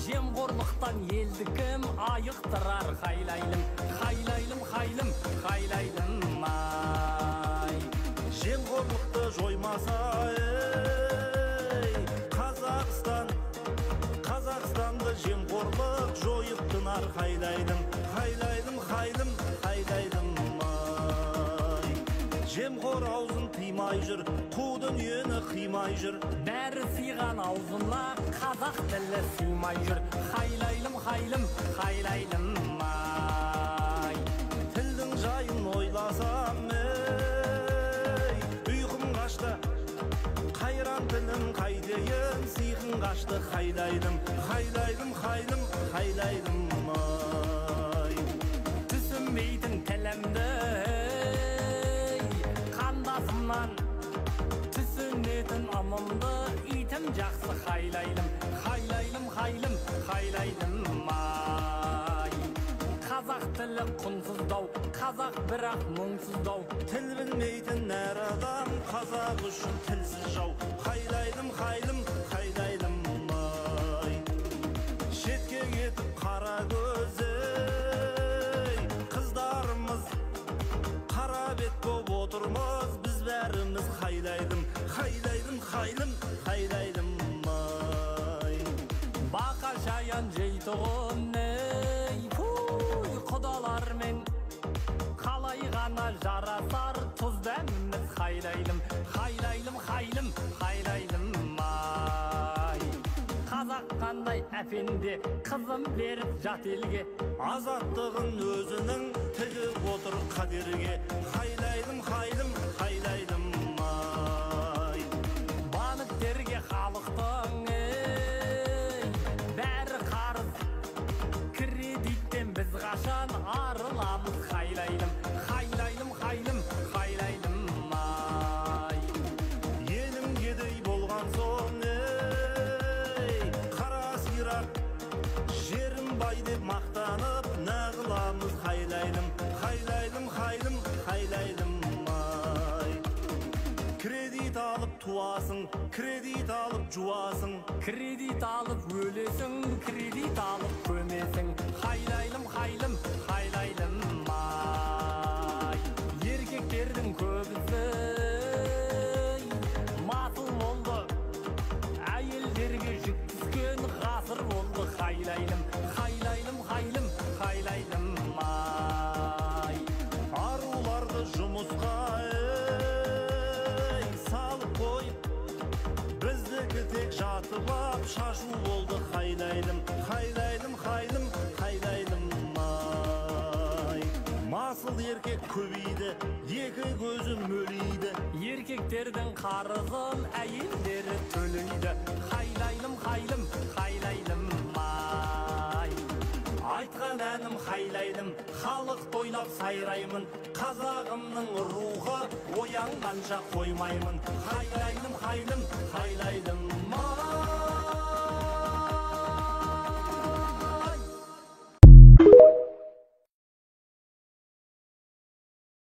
Жемқорлықтан елді кім айықтырар? Хайлайлым, хайлайлым, хайлым, хайлайлым ай. Жемқорлықты жоймаса Қазақстанды жемқорлық жойып тынар. Хайлайлым, хайлайлым, хайлым, хайлайлым ай. Жемқор аузын тыймай жүр, қу дүниені қимай жүр. Бәрі сыйған аузына қазақ тілі сыймай жүр. Хайлайлым, хайлым, хайлайлым ай. Тілдің жайын ойласам ұйқым қашты, қайран тілім қайдейін, сыйқын қашты. Хайлайлым, хайлайлым, хайлым, хайлайлым ай. Түсінбейтін тілімді қандасымнан, түсінетін анымды итім жақсы. Хайлайлым, хайлайлым, хайлым, хайлайлым ай. Қазақ тілі құнсыздау, қазақ бірақ мұңсыздау. Тіл білмейтін әр адам қазақ үшін тілсіз жау. Хайлайлым, хайлым, хайлайлым ай. Шетке кетіп қара көзей қыздарымыз, қара бет боп отырмыз біз бәріміз. Хайлайлым, хайлайлым, хайлым, хайлайлым ай. Бақа жаян жейтұғын құдалармен қалай ғана жарасар тұз дәміміз. Хайлайлым, хайлайлым, хайлым, хайлайлым ай. Қазақ қандай әпенде қызым беріп жат елге, азаттығын өзінің тігіп отыр қадерге. Хайлайлым, хайлым, хайлайлым ай. Банктерге халықтың бәрі қарыз, кредиттен біз қашан арыламыз. Хайлайлым, хайлайлым, хайлым, хайлайлым ай. Елім кедей болған соң қара сирақ жерім бай деп мақтанып нағыламыз. Хайлайлым, хайлайлым, хайлым, хайлайлым ай. Кредит алып туасың, кредит алып жуасың, Кредит алып өлесің, кредит алып көмесің. Хайлайлым, хайлым, хайлайлым ай. Еркектердің көбісі масыл болды, әйелдерге жүк түскен ғасыр болды. Хайлайлым, хайлайлым, хайлым, хайлайлым ай. Аруларды жұмысқа салып қойып, біздікі тек жатып ап шашу болды. Хайлайлым, хайлайлым, хайлым, хайлайлым ай. Масыл еркек көбейді, екі көзі мөлейді. Еркектердің қарызын әйелдері төлейді. Хайлайлым, хайлым, хайлайлым ай. Айтқан әнім хайлайлым, халық тойлап сайраймын. Қазағымның рухы оянғанша қоймаймын. Хайлайлым, хайлым, хайлайлым